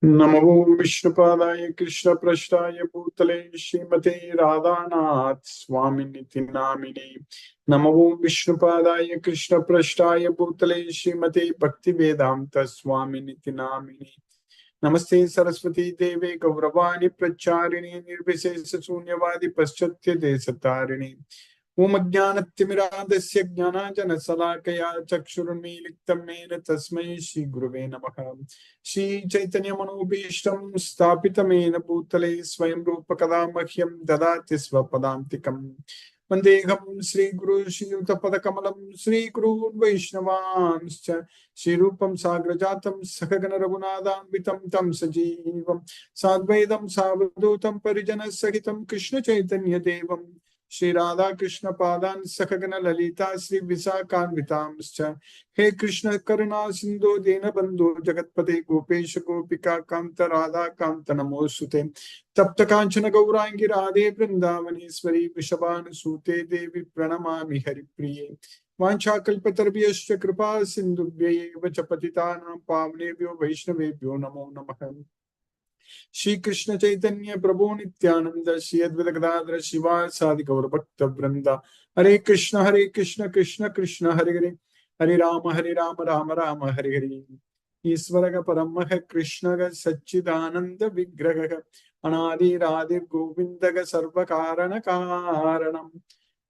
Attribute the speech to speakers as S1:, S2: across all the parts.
S1: नमो विष्णुपादाय कृष्णप्रेष्ठाय भूतले श्रीमते राधानाथ स्वामिनिति नामिने। नमो विष्णुपादाय कृष्णप्रेष्ठाय भूतले श्रीमते भक्तिवेदांत स्वामिनिति नामिने। नमस्ते सरस्वती देवे गौरवाणी प्रचारिणे निर्विशेष शून्यवादी पश्चात्य देशतारिणे। ओम अज्ञानतिमिरान्धस्य ज्ञानाञ्जनशलाकया चक्षुरुन्मीलितं येन तस्मै श्रीगुरुवे नमः। श्रीचैतन्यमनोभीष्टं स्थापितं येन भूतले स्वयं रूपकदा मह्यं ददाति स्वपदान्तिकम्। वन्देऽहं श्रीगुरु श्रीयुतपदकमलं श्रीगुरून् वैष्णवांश्च श्रीरूपं साग्रजातं सखगण रघुनाथान्वितं तं सजीवं साद्वैतं सावधूतं परिजनसहितं कृष्णचैतन्यदेवं श्री राधा कृष्ण पादान सखगण ललिता श्री विशाखान्वितांश्च। हे कृष्ण करुणा सिंधु दीनबंधु जगत्पते गोपेश गोपिका कांत राधा कांत नमोस्तुते। तप्त कांचन गौरांगी राधे वृंदावनेश्वरी वृषभानुसूते देवी प्रणमामि हरिप्रिये। वाञ्छाकल्पतरुभ्यश्च कृपा सिन्धुभ्यैव च पतितानां पावनेभ्यो वैष्णवेभ्यो नमो नमः। श्री कृष्ण चैतन्य प्रभु नित्यानंद श्री अद्वैत गदाधर शिवाय सादि गौर भक्त वृंदा। हरे कृष्ण कृष्ण कृष्ण हरे हरे, हरे राम राम राम हरे हरे। ईश्वर परम कृष्ण सच्चिदानंद विग्रह अनादिरादि गोविंद सर्व कारण कारणम।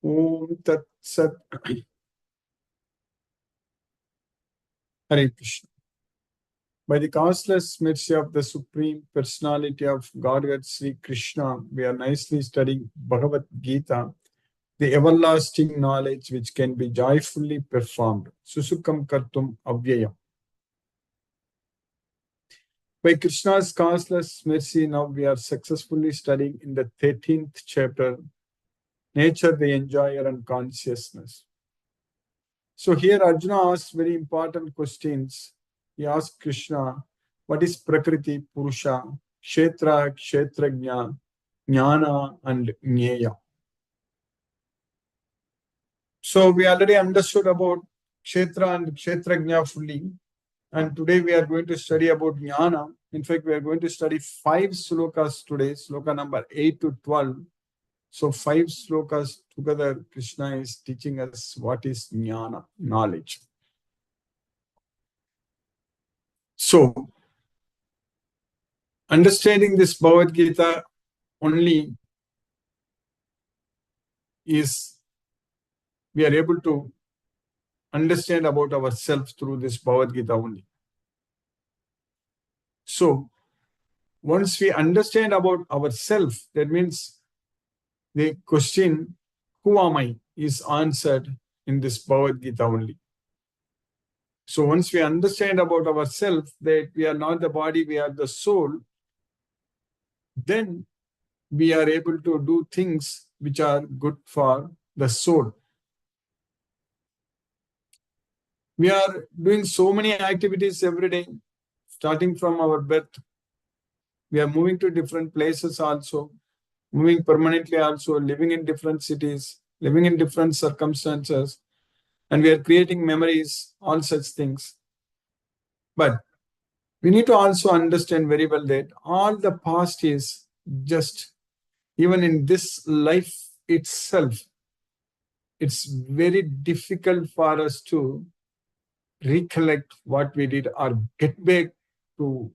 S1: ओम तत्सत। हरे Krishna. By the causeless mercy of the Supreme Personality of Godhead Sri Krishna, we are nicely studying Bhagavad Gita, the everlasting knowledge which can be joyfully performed. Susukam Kartum Avyayam. By Krishna's causeless mercy, now we are successfully studying in the 13th chapter, Nature, the Enjoyer and Consciousness. So here Arjuna asks very important questions. He asked Krishna, what is Prakriti, Purusha, Kshetra, Kshetrajna, Jnana, and Jnaya? So we already understood about Kshetra and Kshetrajna fully. And today we are going to study about Jnana. In fact, we are going to study 5 slokas today, sloka number 8 to 12. So 5 slokas together, Krishna is teaching us what is Jnana, knowledge. So, understanding this Bhagavad Gita only is we are able to understand about ourselves through this Bhagavad Gita only. So, once we understand about ourselves, that means the question, who am I, is answered in this Bhagavad Gita only. So, once we understand about ourselves, that we are not the body, we are the soul, then we are able to do things which are good for the soul. We are doing so many activities every day, starting from our birth. We are moving to different places also, moving permanently also, living in different cities, living in different circumstances, and we are creating memories, all such things. But we need to also understand very well that all the past is just, even in this life itself, it's very difficult for us to recollect what we did or get back to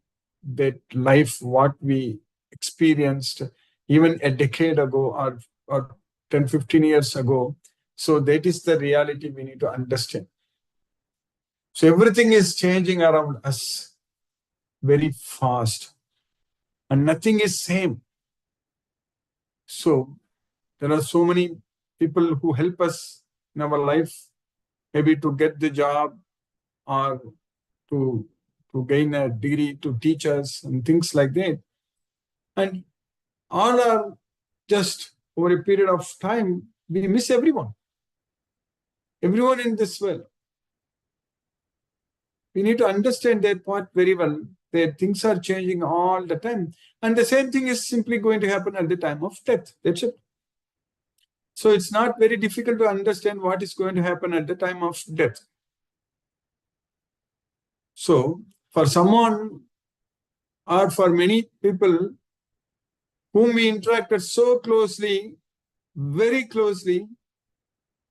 S1: that life, what we experienced even a decade ago or 10, 15 years ago. So that is the reality we need to understand. So everything is changing around us very fast and nothing is same. So there are so many people who help us in our life, maybe to get the job or to gain a degree, to teach us and things like that. And all are just over a period of time, we miss everyone. Everyone in this world. We need to understand that part very well, that things are changing all the time. And the same thing is simply going to happen at the time of death. That's it. So it's not very difficult to understand what is going to happen at the time of death. So for someone or for many people whom we interacted so closely, very closely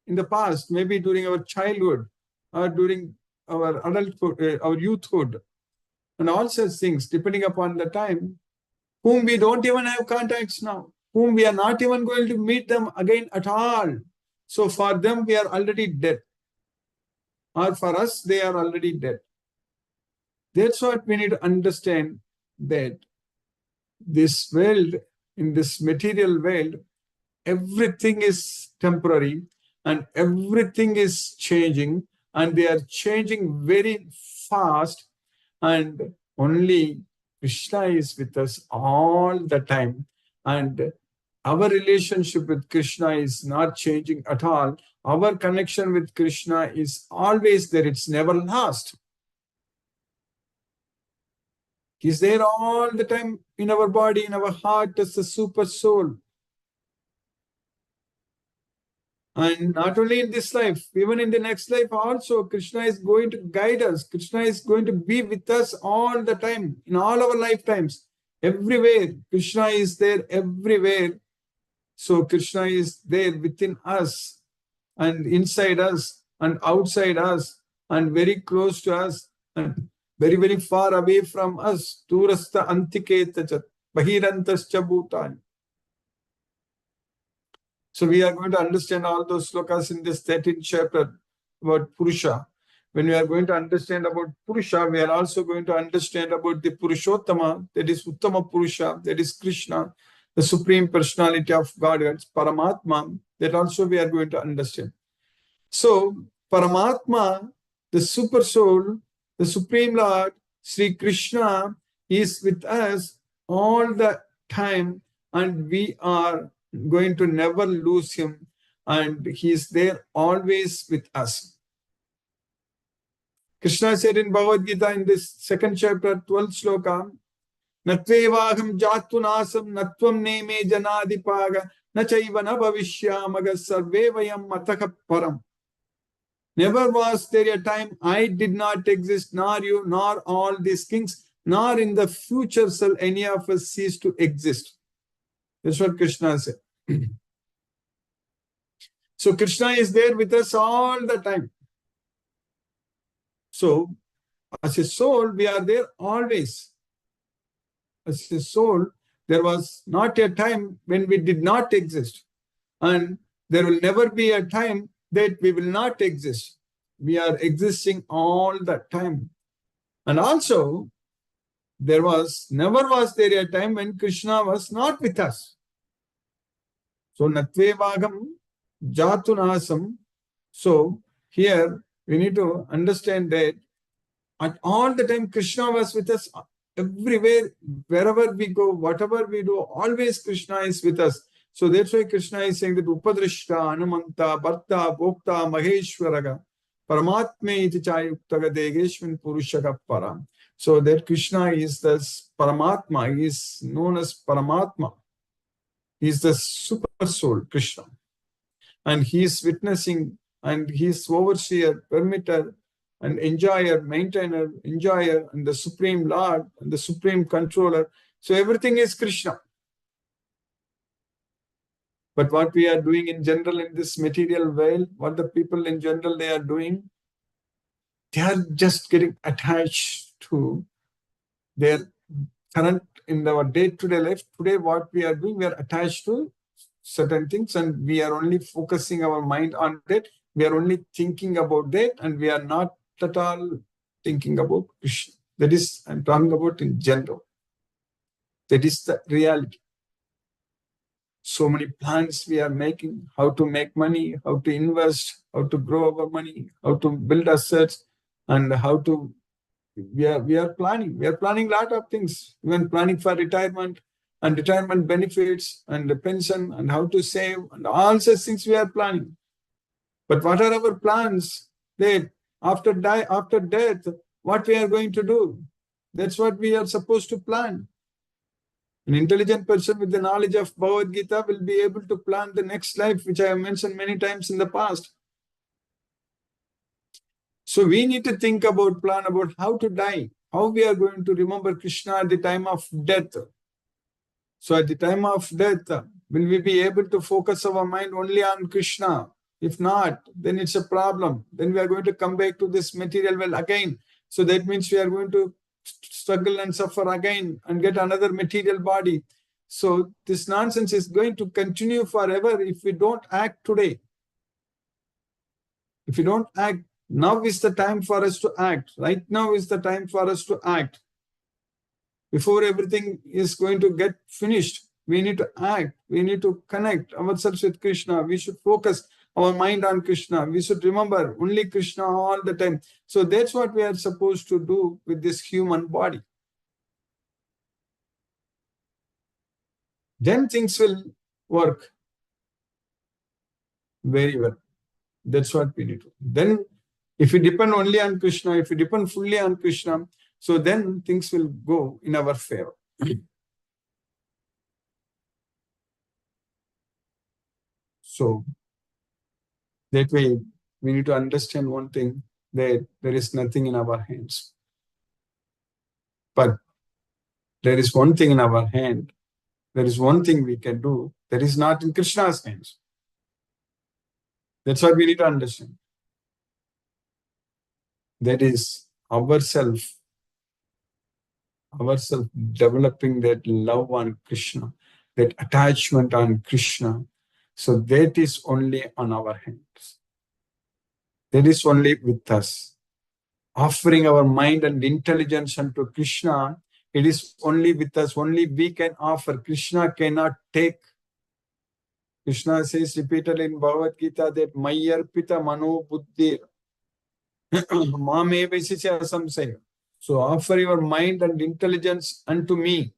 S1: in the past, maybe during our childhood or during our adulthood, our youthhood, and all such things, depending upon the time, whom we don't even have contacts now, whom we are not even going to meet them again at all. So for them, we are already dead. Or for us, they are already dead. That's what we need to understand, that this world, in this material world, everything is temporary and everything is changing, and they are changing very fast, and only Krishna is with us all the time. And our relationship with Krishna is not changing at all. Our connection with Krishna is always there. It's never lost. He's there all the time in our body, in our heart, as the super soul. And not only in this life, even in the next life also, Krishna is going to guide us. Krishna is going to be with us all the time, in all our lifetimes, everywhere. Krishna is there everywhere. So Krishna is there within us and inside us and outside us and very close to us and very, very far away from us. Durastha antiketachat bahirantascha bhutani. So we are going to understand all those slokas in this 13th chapter about Purusha. When we are going to understand about Purusha, we are also going to understand about the Purushottama, that is Uttama Purusha, that is Krishna, the Supreme Personality of Godhead, Paramatma, that also we are going to understand. So Paramatma, the Super Soul, the Supreme Lord, Sri Krishna, is with us all the time, and we are going to never lose him, and he is there always with us. Krishna said in Bhagavad Gita in this 2nd chapter, 12th sloka, Natvevaham jatunasam natvam neme janadipaga nachaiva na bhavishyamaga sarve vayam mataka param. Never was there a time I did not exist, nor you, nor all these kings, nor in the future shall any of us cease to exist. That's what Krishna said. So Krishna is there with us all the time. So as a soul, we are there always. As a soul, there was not a time when we did not exist. And there will never be a time that we will not exist. We are existing all the time. And also, never was there a time when Krishna was not with us. So, Natvevagam Jatunasam. So, here we need to understand that at all the time Krishna was with us everywhere, wherever we go, whatever we do, always Krishna is with us. So that's why Krishna is saying that Upadrishta, Anumanta, Bharta, Bhokta, Maheshwaraga, Paramatme iti chayuktaga degeshvin Purushaka Param. So that Krishna is the Paramatma, he is known as Paramatma. He is the super soul, Krishna. And he is witnessing, and he is overseer, permitter, and enjoyer, maintainer, enjoyer, and the Supreme Lord, and the Supreme Controller. So everything is Krishna. But what we are doing in general in this material world, what the people in general they are doing, they are just getting attached to their current, in our day-to-day life. Today, what we are doing, we are attached to certain things, and we are only focusing our mind on that. We are only thinking about that, and we are not at all thinking about Krishna. That is, I'm talking about in general. That is the reality. So many plans we are making, how to make money, how to invest, how to grow our money, how to build assets, and how to, we are planning. We are planning a lot of things, even planning for retirement and retirement benefits and the pension and how to save and all such things we are planning. But what are our plans? That after death, what we are going to do? That's what we are supposed to plan. An intelligent person with the knowledge of Bhagavad Gita will be able to plan the next life, which I have mentioned many times in the past. So we need to think about, plan about how to die, how we are going to remember Krishna at the time of death? So at the time of death, will we be able to focus our mind only on Krishna? If not, then it's a problem. Then we are going to come back to this material world again. So that means we are going to struggle and suffer again and get another material body. So this nonsense is going to continue forever if we don't act today. If we don't act, now is the time for us to act. Right now is the time for us to act. Before everything is going to get finished, we need to act. We need to connect ourselves with Krishna. We should focus our mind on Krishna. We should remember only Krishna all the time. So that's what we are supposed to do with this human body. Then things will work very well. That's what we need to do. Then if we depend only on Krishna, if we depend fully on Krishna, so then things will go in our favor. So that way we need to understand one thing, that there is nothing in our hands. But there is one thing in our hand. There is one thing we can do that is not in Krishna's hands. That's what we need to understand. That is ourself developing that love on Krishna, that attachment on Krishna. So that is only on our hands. That is only with us. Offering our mind and intelligence unto Krishna, it is only with us. Only we can offer. Krishna cannot take. Krishna says repeatedly in Bhagavad Gita that Mayarpita Mano Buddhi Mame Vesisya Samsaya. So offer your mind and intelligence unto me.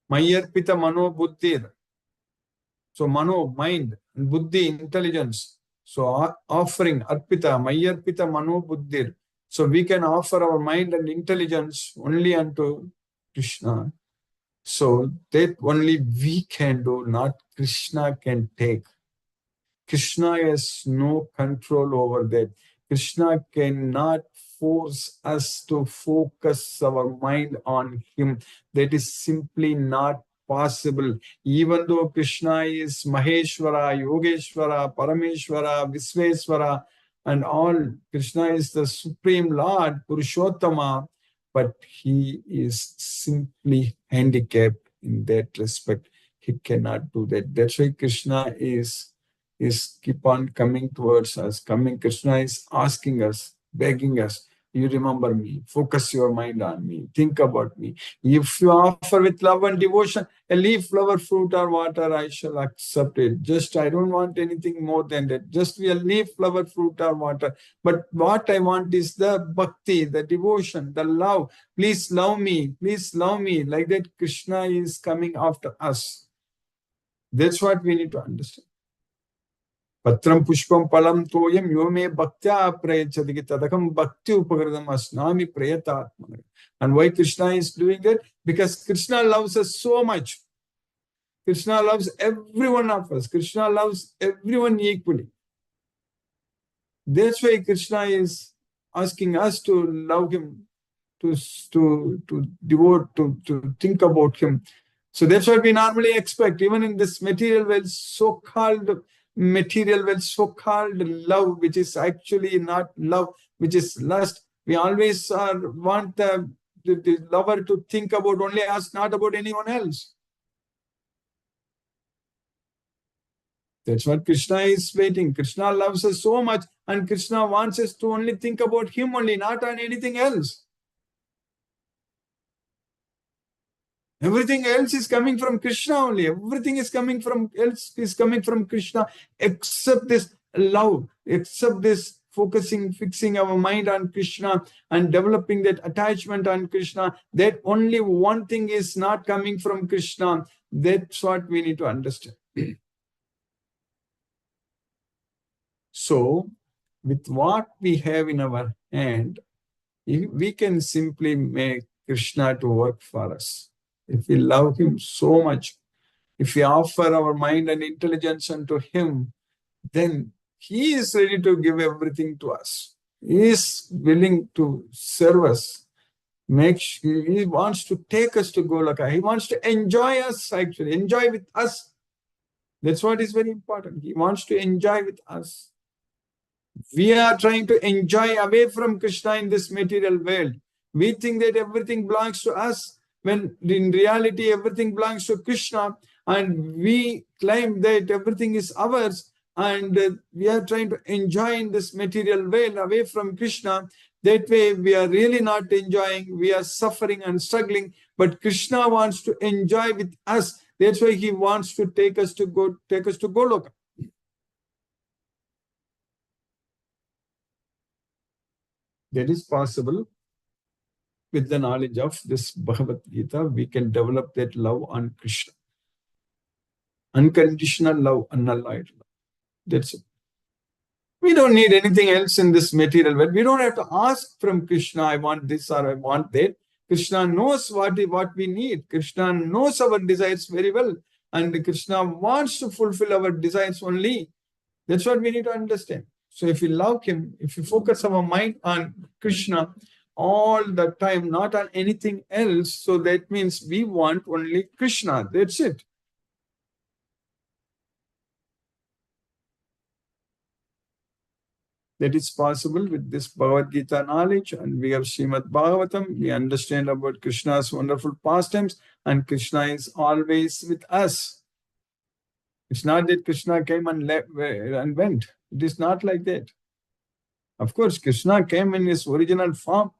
S1: Mayarpita Mano Buddhi. So Mano, mind, and Buddhi, intelligence. So offering, Arpita, Mayarpita Mano Buddhi. So we can offer our mind and intelligence only unto Krishna. So that only we can do, not Krishna can take. Krishna has no control over that. Krishna cannot force us to focus our mind on him. That is simply not possible. Even though Krishna is Maheshwara, Yogeshwara, Parameshwara, Visveswara, and all, Krishna is the Supreme Lord, Purushottama, but he is simply handicapped in that respect. He cannot do that. That's why Krishna is keep on coming towards us. Krishna is asking us, begging us, you remember me, focus your mind on me, think about me. If you offer with love and devotion a leaf, flower, fruit, or water, I shall accept it. Just, I don't want anything more than that. Just a leaf, flower, fruit, or water. But what I want is the bhakti, the devotion, the love. Please love me. Please love me. Like that, Krishna is coming after us. That's what we need to understand. Patram pushpam palam toyam yome bhaktya prayachadiki tadakam bhakti upagradam asnami prayatatmana. And why Krishna is doing that? Because Krishna loves us so much. Krishna loves every one of us. Krishna loves everyone equally. That's why Krishna is asking us to love him, to devote, to think about him. So that's what we normally expect, even in this material world, so-called love, which is actually not love, which is lust. We always want the lover to think about only us, not about anyone else. That's what Krishna is waiting. Krishna loves us so much, and Krishna wants us to only think about him only, not on anything else. Everything else is coming from Krishna only. Everything is coming from Krishna, except this love, except this fixing our mind on Krishna and developing that attachment on Krishna. That only one thing is not coming from Krishna. That's what we need to understand. So, with what we have in our hand, we can simply make Krishna to work for us. If we love him so much, if we offer our mind and intelligence unto him, then he is ready to give everything to us. He is willing to serve us. He wants to take us to Goloka. He wants to enjoy us, actually, enjoy with us. That's what is very important. He wants to enjoy with us. We are trying to enjoy away from Krishna in this material world. We think that everything belongs to us, when in reality everything belongs to Krishna, and we claim that everything is ours, and we are trying to enjoy in this material world away from Krishna. That way we are really not enjoying, we are suffering and struggling, but Krishna wants to enjoy with us. That's why he wants to take us to Goloka. That is possible. With the knowledge of this Bhagavad Gita, we can develop that love on Krishna. Unconditional love, unalloyed love. That's it. We don't need anything else in this material world. We don't have to ask from Krishna, I want this or I want that. Krishna knows what we need. Krishna knows our desires very well. And Krishna wants to fulfill our desires only. That's what we need to understand. So if we love him, if we focus our mind on Krishna all the time, not on anything else, so that means we want only Krishna. That's it. That is possible with this Bhagavad Gita knowledge, and we have Srimad Bhagavatam. We understand about Krishna's wonderful pastimes, and Krishna is always with us. It's not that Krishna came and left and went. It is not like that. Of course, Krishna came in his original form,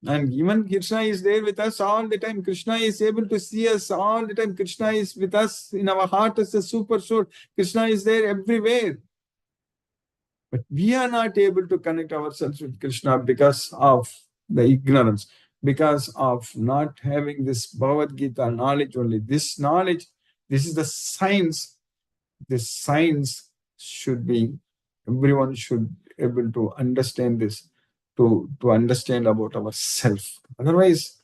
S1: and even Krishna is there with us all the time. Krishna is able to see us all the time. Krishna is with us in our heart as a super soul. Krishna is there everywhere. But we are not able to connect ourselves with Krishna because of the ignorance, because of not having this Bhagavad Gita knowledge only. This knowledge, this is the science. This science should be, everyone should be able to understand this, to understand about ourselves. Otherwise,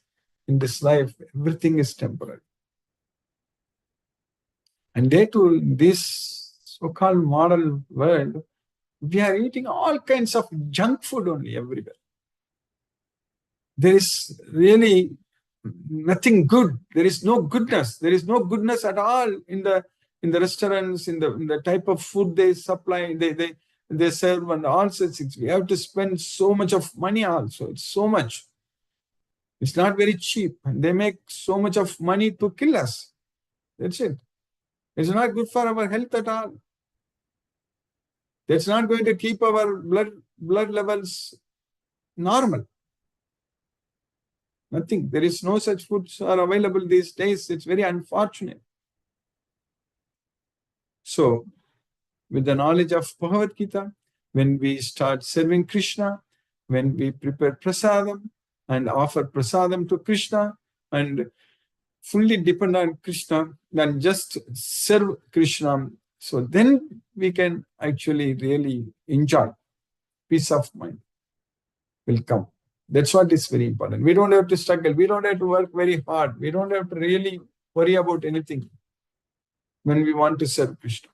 S1: in this life, everything is temporary. And they too, this so-called modern world, we are eating all kinds of junk food only everywhere. There is really nothing good. There is no goodness. There is no goodness at all in the restaurants, in the type of food they supply, they serve, and all such things. We have to spend so much of money also. It's so much. It's not very cheap. And they make so much of money to kill us. That's it. It's not good for our health at all. That's not going to keep our blood levels normal. Nothing. There is no such foods are available these days. It's very unfortunate. So, with the knowledge of Bhagavad Gita, when we start serving Krishna, when we prepare prasadam and offer prasadam to Krishna and fully depend on Krishna and just serve Krishna, so then we can actually really enjoy. Peace of mind will come. That's what is very important. We don't have to struggle. We don't have to work very hard. We don't have to really worry about anything when we want to serve Krishna.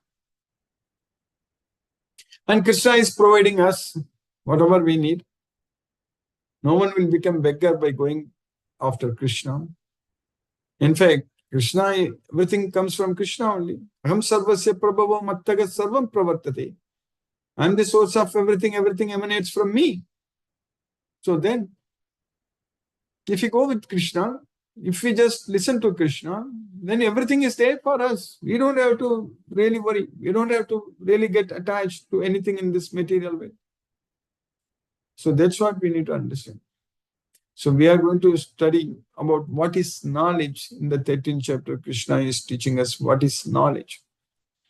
S1: And Krishna is providing us whatever we need. No one will become beggar by going after Krishna. In fact, Krishna, everything comes from Krishna only. Aham sarvasya prabhavo mattaga sarvam pravartate. I am the source of everything. Everything emanates from me. So then, if we go with Krishna, if we just listen to Krishna, then everything is there for us. We don't have to really worry. We don't have to really get attached to anything in this material way. So that's what we need to understand. So we are going to study about what is knowledge. In the 13th chapter, Krishna is teaching us what is knowledge.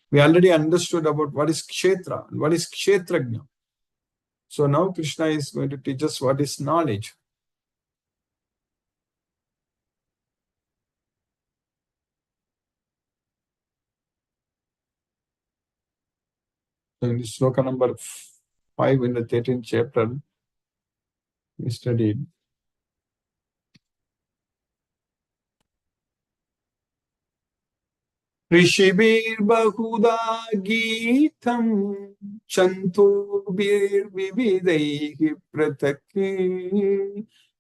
S1: We already understood about what is kshetra and what is kshetrajna. So now Krishna is going to teach us what is knowledge. So in sloka number 5 in the 13th chapter, we studied ऋषिभिर्बहुधा गीतं छन्दोभिर्विविधैः पृथक्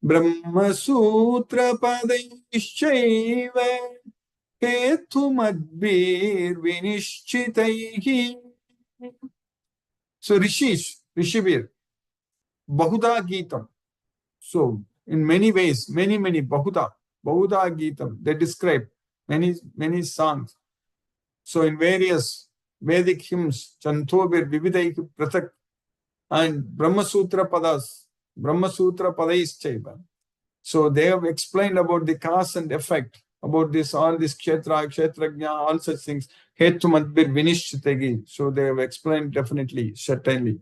S1: Brahmasootrapadaischaiva hetumadbhir-vinishchitaihi. So Rishibir, Bahuda Gitam. So in many ways, many Bahuda Gitam, they describe many songs. So in various Vedic hymns, Chantobir, Vividaik, Pratak, and Brahmasutra Padais Chaiva. So they have explained about the cause and effect, about this, all this Kshetrajna, all such things. Hetu Madbir Vinishchitagi. So they have explained definitely, certainly.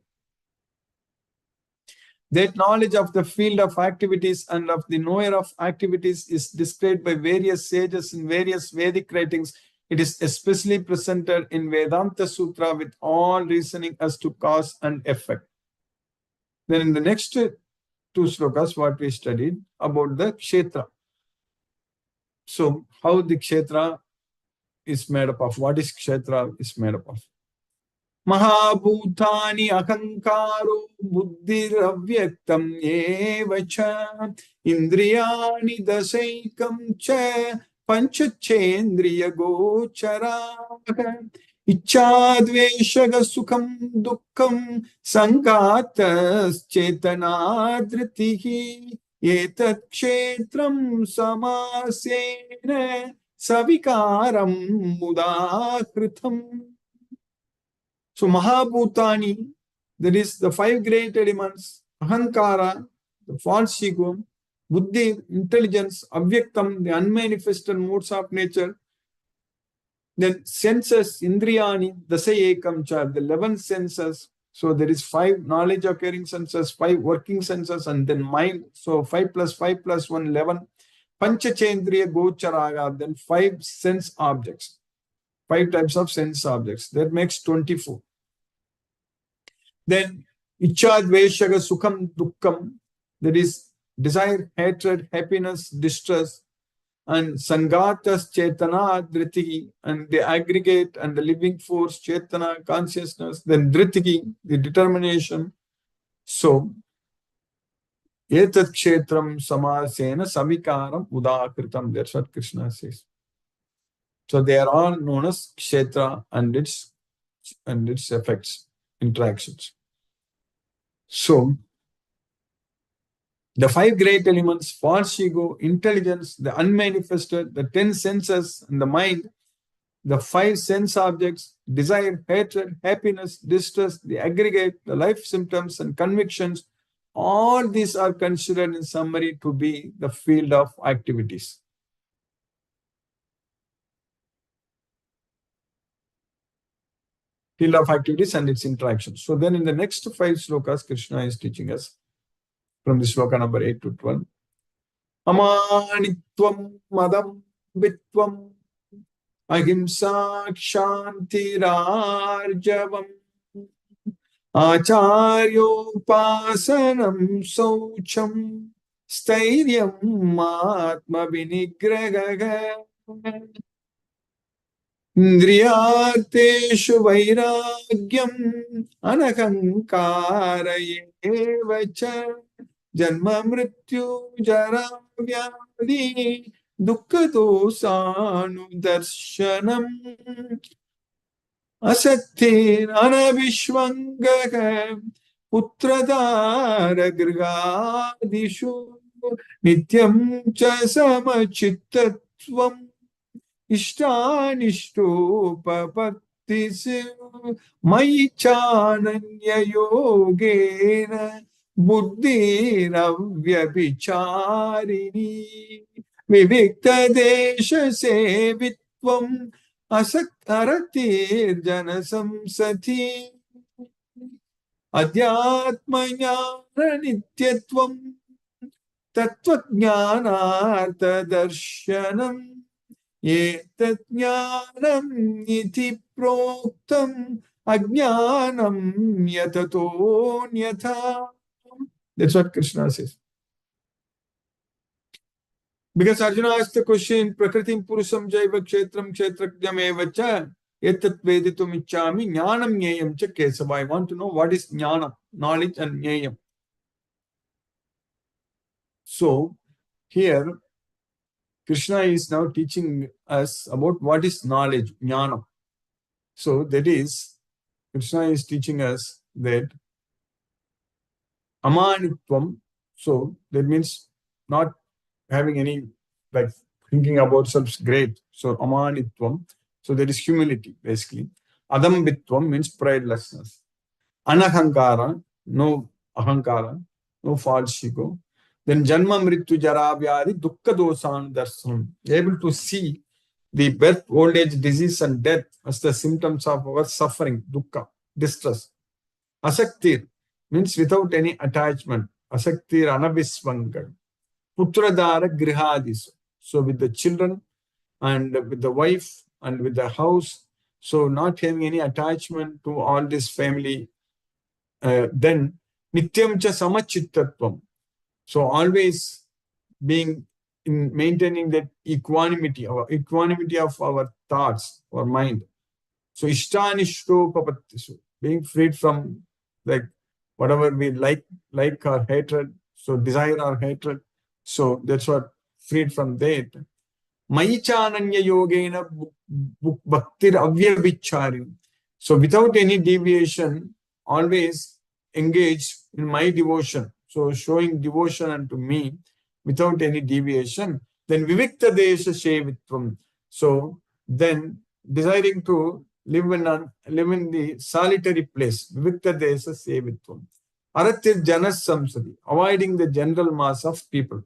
S1: That knowledge of the field of activities and of the knower of activities is described by various sages in various Vedic writings. It is especially presented in Vedanta Sutra with all reasoning as to cause and effect. Then in the next two slokas, what we studied about the Kshetra. So how the Kshetra is made up of, what is Kshetra is made up of. Mahabhutani akankaro buddhiravyaktam evacha indriyani dasaikam cha panchachendriya gochara ichadveshaga sukham dukkham sangatas chetanadritihi etat kshetram samasena savikaram mudakritam. So Mahabhutani, that is the five great elements, Ahankara, the false ego, Buddhi, intelligence, Avyaktam, the unmanifested modes of nature, then senses, Indriyani, Dasayekam cha, the 11 senses. So there is 5 knowledge occurring senses, 5 working senses, and then mind. So 5 plus 5 plus 1, 11. Panchachendriya Gocharaga, then 5 sense objects. 5 types of sense objects. That makes 24. Then Ichadveshaga Sukham Dukkham, that is desire, hatred, happiness, distress, and Sangatas Chetana Dritiki, and the aggregate and the living force, Chetana, consciousness, then Dritiki, the determination. So Etat Kshetram Samasena Samikaram Udakritam, that's what Krishna says. So they are all known as Kshetra and its effects, interactions. So the 5 great elements, false ego, intelligence, the unmanifested, the 10 senses, and the mind, the 5 sense objects, desire, hatred, happiness, distress, the aggregate, the life symptoms, and convictions, all these are considered in summary to be the field of activities. Field of activities and its interactions. So then in the next 5 slokas, Krishna is teaching us from the sloka number 8 to 12. Amanitvam madam vitvam ahimsa kshantirarjavam acharyopasanam saucham stairyam atma vinigraha Indriyarteshu vairagyam anahankara evacha janma mrityu jara vyadi dukkha dosanu darshanam asattir anavishwangaha putradara grihadishu nityam cha samachittatvam Ishtanishtopapatis Maichananya Yogena Buddhiravyabhicharini Vivikta Desha Sevitvam Asakaratir Janasamsati Adhyatmanyana Nityatvam Tattvajnanartha Darshanam Etat jnanam iti proktam ajnanam yatato nyatha. That's what Krishna says. Because Arjuna asked the question, Prakritim Purusam Jaiva Kshetram Kshetrakjam Evacha Etat Veditum Ichami Jnanam Nyayam Cha Kesava. I want to know what is Jnana, knowledge and Nyayam. So here Krishna is now teaching us about what is knowledge, jnana. So that is, Krishna is teaching us that amanitvam, so that means not having any, like, thinking about self great. So amanitvam, so there is humility basically. Adambitvam means pridelessness. Anahankara, no ahankara, no false ego. Then Janma Mrityu Jara Vyadi Dukkha Dosan Darsam, able to see the birth, old age, disease, and death as the symptoms of our suffering, dukkha, distress. Asaktir means without any attachment. Asaktir anabhisvangar. Putradara grihadis. So with the children and with the wife and with the house, so not having any attachment to all this family. Then nityam cha samachittatvam. So always being in maintaining that equanimity of our thoughts or mind. So ishtanishropapattisu, being freed from, like, whatever we like or hatred, so desire or hatred. So that's what, freed from that. Maichananya yogena bhaktir avyabhicharin. So without any deviation, always engaged in my devotion. So showing devotion unto me without any deviation. Then vivikta desha shevitvam. So then desiring to live in the solitary place. Vivikta desha shevitvam. Aratir janas samsadi. Avoiding the general mass of people.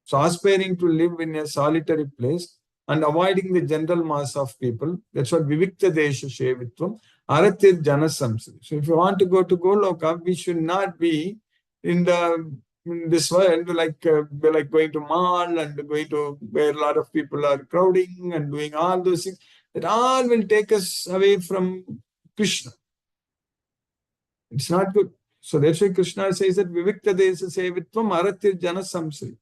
S1: So aspiring to live in a solitary place and avoiding the general mass of people. That's what Vivikta Desha Shevitvam, Aratir Janasamsari. So if you want to go to Goloka, we should not be in this world like going to mall and going to where a lot of people are crowding and doing all those things. That all will take us away from Krishna. It's not good. So that's why Krishna says that Vivikta Desha Shevitvam, Aratir Janasamsari.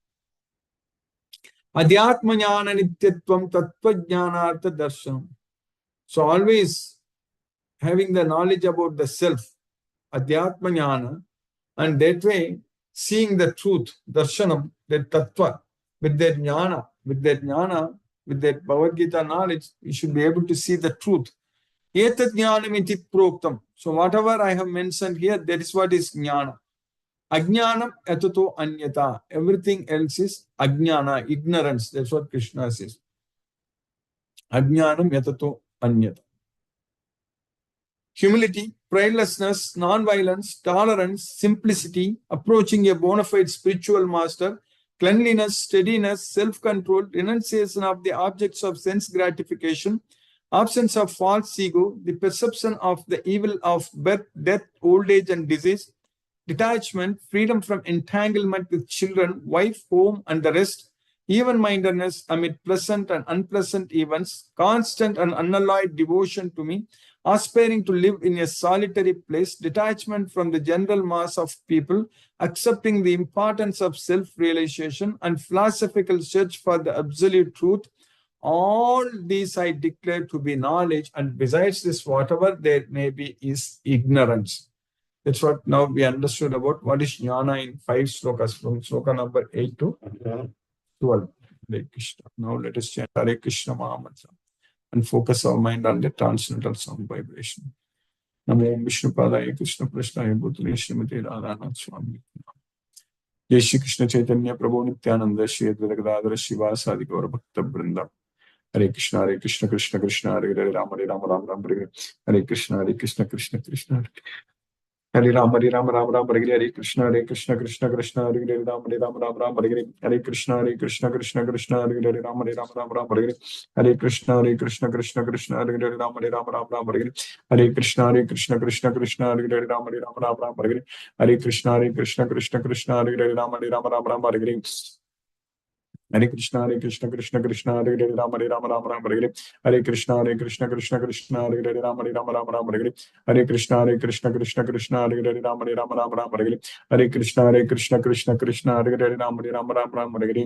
S1: Adhyatma jnana nityatvam tattva jnanartha darshanam. So always having the knowledge about the self, adhyatma jnana, and that way seeing the truth, darshanam, that tattva, with that jnana, with that Bhagavad Gita knowledge, we should be able to see the truth. Etat jnanam iti proktam. So whatever I have mentioned here, that is what is jnana. Ajnanam etato anyata. Everything else is ajnana, ignorance. That's what Krishna says. Ajnanam etato anyata. Humility, pridelessness, non-violence, tolerance, simplicity, approaching a bona fide spiritual master, cleanliness, steadiness, self-control, renunciation of the objects of sense gratification, absence of false ego, the perception of the evil of birth, death, old age, and disease, detachment, freedom from entanglement with children, wife, home, and the rest, even-mindedness amid pleasant and unpleasant events, constant and unalloyed devotion to me, aspiring to live in a solitary place, detachment from the general mass of people, accepting the importance of self-realization, and philosophical search for the absolute truth. All these I declare to be knowledge, and besides this, whatever there may be is ignorance. That's what now we understood about what is jnana in 5 slokas, from sloka number 8 to 12. Hare Krishna. Now let us chant Hare Krishna Mahamantra and focus our mind on the transcendental sound vibration. Namo Vishnu Padaya Krishna Prashnaya Bhutale Srimate Radhanath Swami. Jai Shri Krishna Chaitanya Prabhu Nityananda Shri Advaita Gadadhara Shivasadi Gaura Bhakta Vrinda. Hare Krishna Krishna Krishna Hare Hare Rama Rama Hare Hare Krishna Krishna Krishna Hare Rama Rama Hare Krishna Krishna Krishna Hare Rama Hare Krishna Krishna Hare Rama Hare Krishna Krishna Hare Rama Hare Krishna Krishna Hare Rama Hare Krishna Krishna Hare Rama Hare Krishna Krishna Hare Rama Hare Krishna Krishna Hare Rama Hare Krishna Krishna Hare Rama Hare Krishna Krishna Hare Rama Hare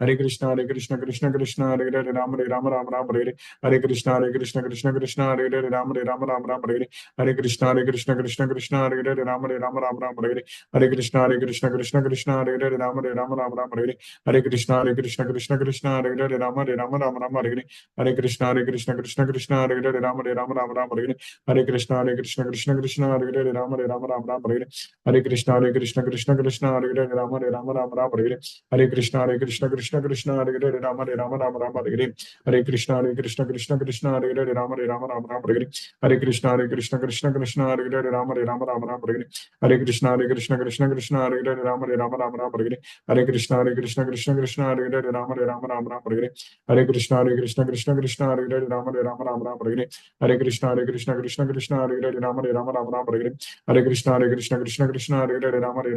S1: Hare Krishna, Krishna Krishna, Hare Hare, Ram Ram Ram, Hare Hare, Hare Krishna, Krishna Krishna, Hare Hare, Ram Ram Ram, Hare Hare, Hare Krishna, Krishna Krishna, Hare Hare, Ram Ram Ram, Hare Hare, Hare Krishna, Krishna Hare Hare, Ram Ram Ram, Hare Hare, Hare Krishna, Krishna Hare Hare, Ram Ram, Hare Hare, Hare Krishna, Krishna Hare Hare, Ram Ram, Hare Hare, Hare Krishna, Krishna Hare Hare, Ram Ram, Hare Hare, Hare Krishna, Krishna Hare Hare, Ram Ram, Hare Hare, Hare Krishna, Krishna Hare Hare, Ram Hare Hare, Hare Krishna, Krishna Hare Hare, Ram Hare Hare, Hare Krishna, Krishna Hare Hare, Ram Hare Hare, Hare Krishna, Krishna Hare Hare, Ram Hare Hare, Hare Krishna, Krishna Hare Hare, Ram Hare Hare, Hare Krishna, Krishna Hare Hare, Ram Hare Hare, Hare Krishna, Krishna Hare Hare, Ram Hare,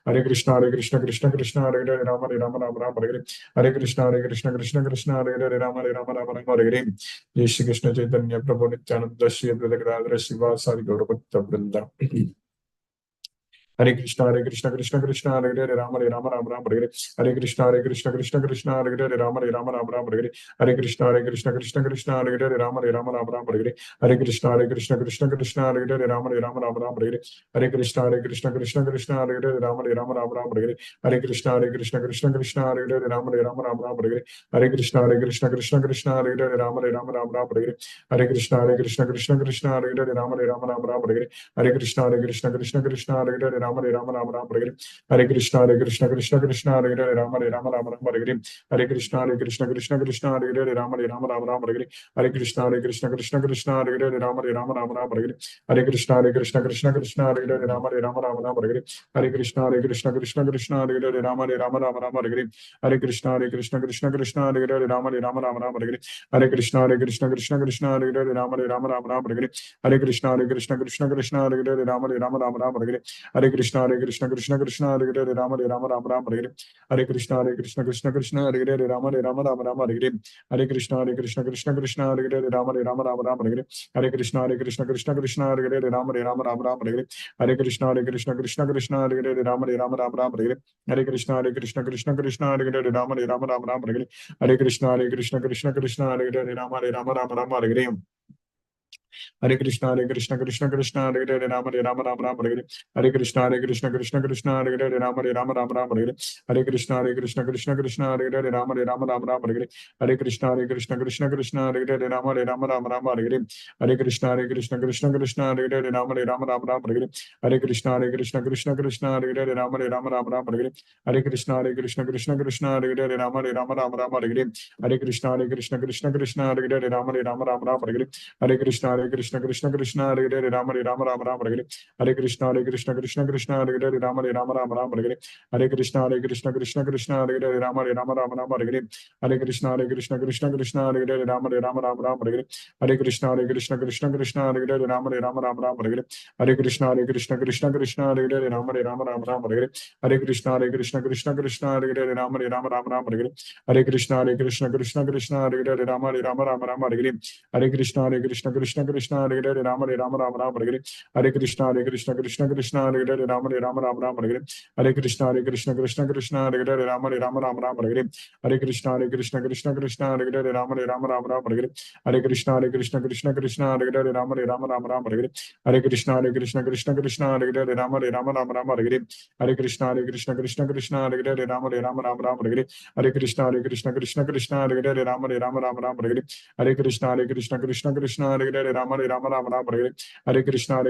S1: Hare Krishna, Krishna Hare Hare, Ram Hare, Hare Krishna, Krishna Hare Hare, Ram Hare Hare, Hare Krishna, Krishna Hare Hare, Ram Hare Hare. Jai Shri Krishna Chaitanya Prabhu Nityananda Shri Advaita Gadadhara Srivasadi Gaurabhakta Vrinda. Hare Krishna, Hare Hare, Ram Ram, Hare Hare, Hare Krishna, Krishna Hare Hare, Ram Ram, Hare Hare, Hare Krishna, Krishna Hare Hare, Ram Ram, Hare Hare, Hare Krishna, Krishna Hare Hare, Ram Ram, Hare Hare, Hare Krishna, Krishna Hare Hare, Ram Ram, Hare Hare, Hare Krishna, Krishna Hare Hare, Ram Ram, Hare Hare, Hare Krishna, Krishna Hare Hare, Ram Ram, Hare Hare, Hare Krishna, Krishna Hare Hare, Ram Ram, Hare Hare, Hare Krishna, Krishna Hare Hare, Ram Ram, Hare Hare, Hare Krishna, Krishna Hare Hare, Ram Ram, Hare Hare, Hare Krishna, Krishna Hare Hare, Ram Ram, Hare Hare, Hare Krishna, Krishna Hare Hare, Ram Ram, Hare Hare, Hare Krishna, Krishna Hare Hare, Ram Ram, Hare Hare, Hare Krishna, Krishna Hare Hare, Ram Ram, Hare Hare, Hare Krishna, Krishna Hare Hare, Ram Ram, Hare Hare, Hare Krishna, Krishna Hare Hare, Ram Ram, Hare Hare, Hare Krishna, Krishna Hare Hare, Ram Ram, Hare Hare, Hare Krishna, Krishna Hare Hare, Ram Ram, Hare Hare, Hare Krishna, Krishna Hare Hare, Ram Ram, Hare Hare, Hare Krishna, Krishna Hare Hare, Ram Ram, Hare Hare, Hare Krishna, Krishna Hare Hare, Ram Ram, Hare Hare, Hare Krishna, Krishna Hare Hare, Ram Ram, Hare Hare, Hare Krishna, Krishna Hare Hare, Ram Ram, Hare Hare, Hare Krishna, Krishna Hare Hare, Ram Hare Hare, Hare Krishna, Krishna Hare Hare, Ram Ram, Hare Hare, Hare Krishna, Krishna Hare Hare, Ram Ram, Hare Hare, Hare Krishna, Krishna Hare Hare, Ram Ram, Hare Hare, Hare Krishna, Krishna Hare Hare, Ram Ram, Hare Hare, Hare Krishna, Krishna Hare Hare, Ram Ram, Hare Hare, Hare Krishna, Krishna Hare Hare, Ram Ram, Hare Hare, Hare Krishna, Krishna Hare Hare, Ram Ram, Hare Hare, Hare Krishna, Krishna Hare Hare, Ram Ram, Hare Hare, Hare Krishna, Krishna Hare Hare, Ram Hare Hare, Hare Krishna, Krishna Hare Hare, Ram Hare Hare, Hare Krishna, Krishna Hare Hare, Ram Hare Hare, Hare Krishna, Krishna Hare Hare, Ram Hare Hare, Hare Krishna, Krishna Hare Hare, Ram Hare Hare, Hare Krishna, Krishna Hare Hare, Ram Hare Hare, Hare Krishna, Krishna Hare Hare, Ram Hare Hare, Hare Krishna, Krishna Hare Hare, Ram Hare Hare, Hare Krishna, Krishna Hare Hare, Ram Hare Hare, Hare Krishna, Krishna Hare Hare, Ram Hare Hare, Hare Krishna, Krishna Hare Hare, Ram Hare Hare, Hare Krishna, Krishna Hare Hare, Ram Hare Hare, Hare Krishna, Krishna Hare Hare, Ram Hare Hare, Hare Krishna, Krishna Hare Hare, Ram Hare Hare, Hare Krishna, Krishna Hare Hare, Ram Hare Hare, Hare Krishna,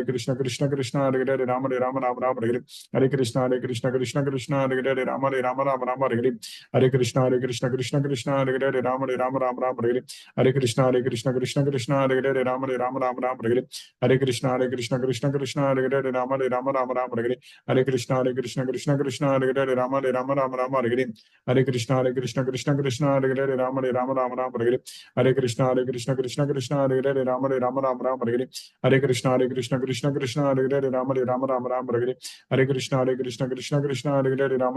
S1: Krishna Hare Hare, Ram Hare Hare, Hare Krishna, Krishna Hare Hare, Ram Hare Hare, Hare Krishna, Krishna Hare Hare, Ram Hare Hare, Hare Krishna, Krishna Hare Hare, Ram Hare Hare, Hare Krishna, Krishna Hare Hare, Ram Hare Hare, Hare Krishna, Krishna Hare Hare, Ram Hare Hare, Hare Krishna, Krishna Hare Hare, Ram Hare, Hare Krishna, Krishna Hare Hare, Ram Hare, Hare Krishna, Krishna Hare Hare, Ram Hare, Hare Krishna, Krishna Hare Hare, Ram Hare, Hare Krishna, Krishna Hare Hare, Ram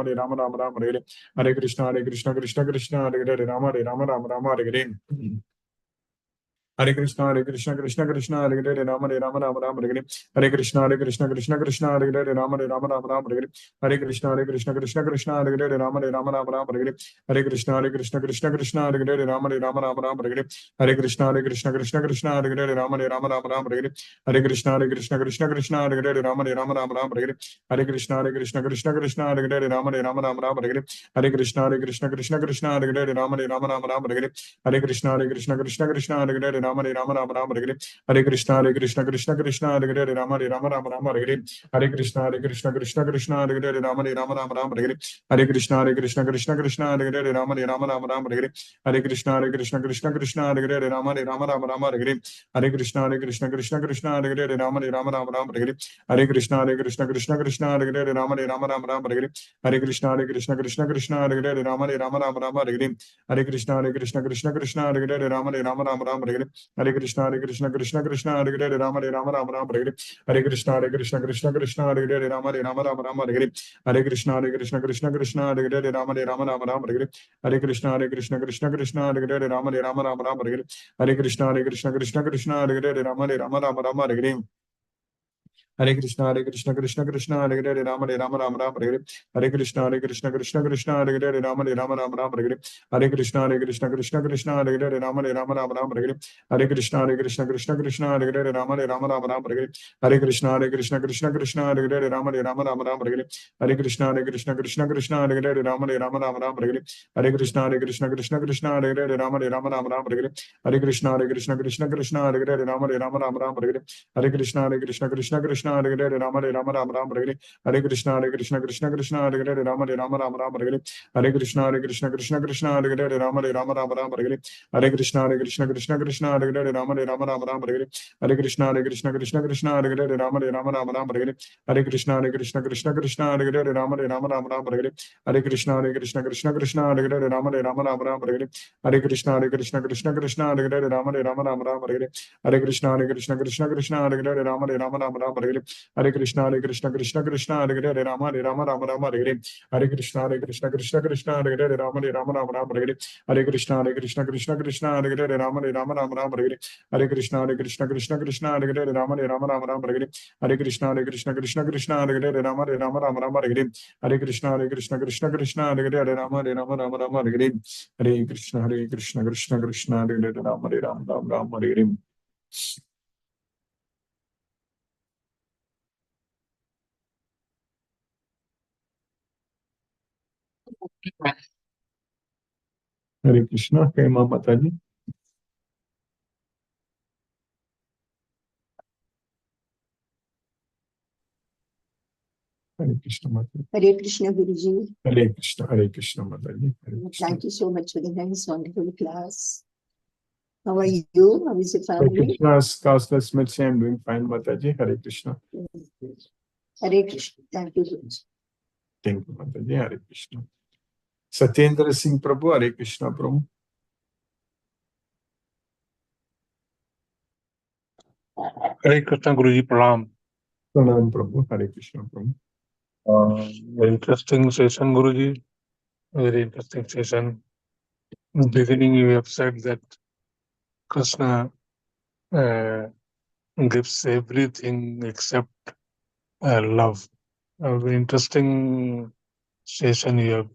S1: Hare, Hare Krishna, Krishna Hare Hare, Ram Hare, Hare Krishna, Krishna Hare Hare, Ram Hare, Hare Krishna, Krishna Krishna, Hare Hare, Rama Rama, Rama Hare. Hare Krishna, Krishna Krishna, Hare Hare, Rama Rama, Hare. Hare Krishna, Krishna Krishna, Hare Hare, Rama Rama, Hare. Hare Krishna, Krishna Krishna, Hare Hare, Rama Rama, Hare. Hare Krishna, Krishna Krishna, Hare Hare, Rama Rama, Hare. Hare Krishna, Krishna Krishna, Hare Hare, Rama Rama, Hare. Hare Krishna, Krishna Krishna, Hare Hare, Rama Rama, Hare. Hare Krishna, Krishna Krishna, Hare Hare, Rama Rama, Hare. Hare Krishna, Krishna, Hare Hare, Rama Rama, Hare. Hare Krishna, Krishna, Hare Hare, Rama Rama, Hare. Hare Krishna, Krishna, Hare Hare, Rama Rama, Hare. Hare Krishna, Krishna, Hare Hare, Rama Rama, Hare. Hare Krishna, Krishna, Hare Hare, Rama Rama, Hare. Hare Krishna, Krishna, Hare Hare, Rama Rama, Hare. Hare Krishna, Krishna, Hare Hare, Rama Rama, Hare. Hare Krishna, Krishna, Hare Hare, Rama Rama, Hare. Hare Krishna, Krishna, Hare Hare, Rama Rama, Hare. Hare Krishna, Krishna, Hare Hare, Rama Rama, Hare. Hare Krishna, Krishna, Hare Hare, Rama Rama, Hare. Hare Krishna, Krishna, Hare Hare, Rama Rama, Hare. Hare Krishna, Krishna, Hare Hare, Rama Rama, Hare. Hare Krishna, Krishna, Hare Hare, Rama Rama, Hare. Hare Krishna, Krishna, Hare Hare, Rama Rama, Hare. Hare Krishna, Krishna, Hare Hare, Rama Rama, Hare. Hare Krishna, Krishna, Hare Hare, Rama Rama, Hare. Hare Krishna, Krishna, Hare Hare, Rama Rama, Hare. Hare Krishna, Krishna, Hare Hare, Rama Rama, Hare. Hare Krishna, Krishna, Hare Hare, Rama Rama, Hare. Hare Krishna, Krishna, Hare Hare, Rama Rama, Hare. Hare Krishna, Krishna, Hare Hare, Rama Rama, Hare. Hare Krishna, Krishna, Hare Hare, Rama Rama, Hare. Hare Krishna, Krishna, Hare Hare, Rama Rama, Hare. Hare Krishna, Krishna, Hare Hare, Rama Rama, Hare. Hare Krishna, Krishna, Hare Hare, Rama Rama, Hare. Hare Krishna, Krishna, Hare Hare, Rama Rama, Hare. Hare Krishna, Krishna, Hare Hare, Rama Rama, Hare. Hare Krishna, Krishna, Hare Hare, Rama Rama, Hare. Hare Krishna, Krishna, Hare Hare, Rama Rama, Hare. Hare Krishna, Krishna, Hare Hare, Rama Rama, Hare. Hare Krishna, Krishna, Hare Hare, Rama Rama, Hare. Hare Krishna, Krishna, Hare Hare, Rama Rama, Hare. Hare Krishna, Krishna, Hare Hare, Rama Rama, Hare. Hare Krishna, Krishna, Hare Hare, Rama Rama, Hare. Hare Krishna, Krishna, Hare Hare, Rama Rama, Hare. Hare Krishna, Krishna, Hare Hare, Rama Rama, Hare. Hare Krishna, Krishna, Hare Hare, Rama, Hare. Hare Krishna, Hema Mataji. Hare Krishna Mataji.
S2: Hare Krishna Guruji.
S1: Hare Krishna Mataji.
S2: Thank you so much for the nice, wonderful class. How are you? How is your
S1: Hare
S2: family?
S1: Krishna's causeless mercy, I am doing fine, Mataji. Hare Krishna.
S2: Hare Krishna. Thank you, Guruji.
S1: Thank you, Mataji. Hare Krishna. Satyendra Singh Prabhu, Hare Krishna Prabhu.
S3: Hare Krishna Guruji Pranam.
S1: Pranam Prabhu, Hare Krishna Prabhu.
S3: Very interesting session, Guruji. Very interesting session. In the beginning, you have said that Krishna gives everything except love. A very interesting session you have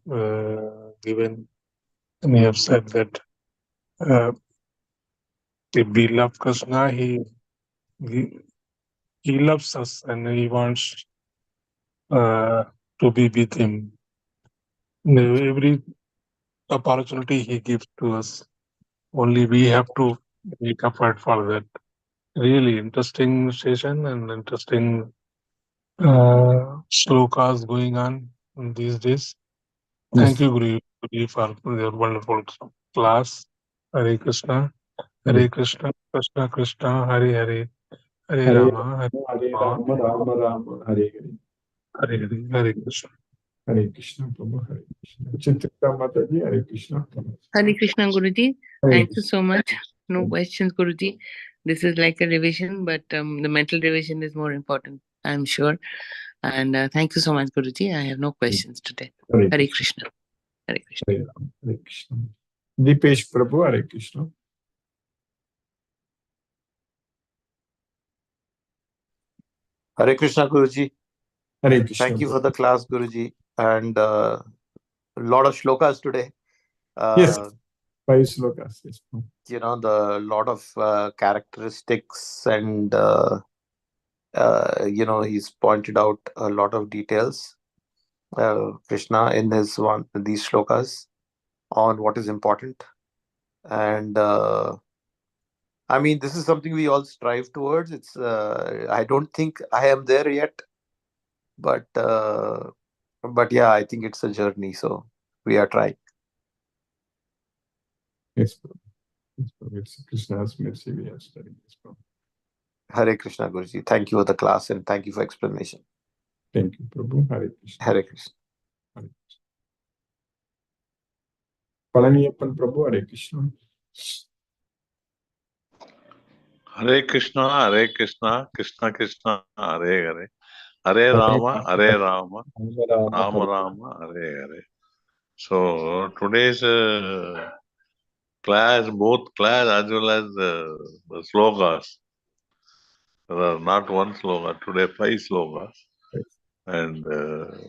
S3: given. And you have said that if we love Krishna, he loves us and he wants to be with him. Every opportunity he gives to us, only we have to make effort for that. Really interesting session and interesting slokas going on in these days. Thank you, Guru, for your wonderful class. Hare Krishna, Hare Krishna, Krishna Krishna, Hare Hare, Hare Rama,
S1: Hare Rama, Rama Rama, Hare Hare.
S3: Hare Hare, Hare Krishna.
S1: Hare Krishna Prabhu, Hare Krishna. Chitrika Mataji, Hare Krishna.
S4: Hare Krishna Guruji.
S1: Hare
S4: Thank you
S1: Krishna.
S4: so much. No questions, Guruji. This is like a revision, but the mental revision is more important, I'm sure. And thank you so much, Guruji. I have no questions today.
S1: Hare
S4: Hare
S1: Krishna.
S4: Krishna. Hare Krishna.
S1: Hare Rama, Hare Krishna. Deepesh Prabhu, Hare Krishna.
S5: Hare Krishna, Guruji.
S1: Hare Krishna.
S5: Thank you for the class, Guruji. And a lot of shlokas today.
S1: Yes, 5 slokas. Yes.
S5: You know, the lot of characteristics and, you know, he's pointed out a lot of details, Krishna, in these shlokas on what is important. And I mean, this is something we all strive towards. I don't think I am there yet, but yeah, I think it's a journey. So we are trying.
S1: Yes, Prabhu. Yes, Prabhu. It's Krishna's mercy we are studying this from.
S5: Hare Krishna, Guruji. Thank you for the class and thank you for explanation.
S1: Thank you, Prabhu. Hare Krishna.
S5: Hare Krishna.
S1: Hare Krishna. Palaniyappan Prabhu, Hare Krishna.
S6: Hare Krishna, Krishna Krishna, Hare Hare. Hare Rama, Rama Rama, Hare Hare. So today's class, both class as well as the slogas. There are not one sloga, today 5 slogas. And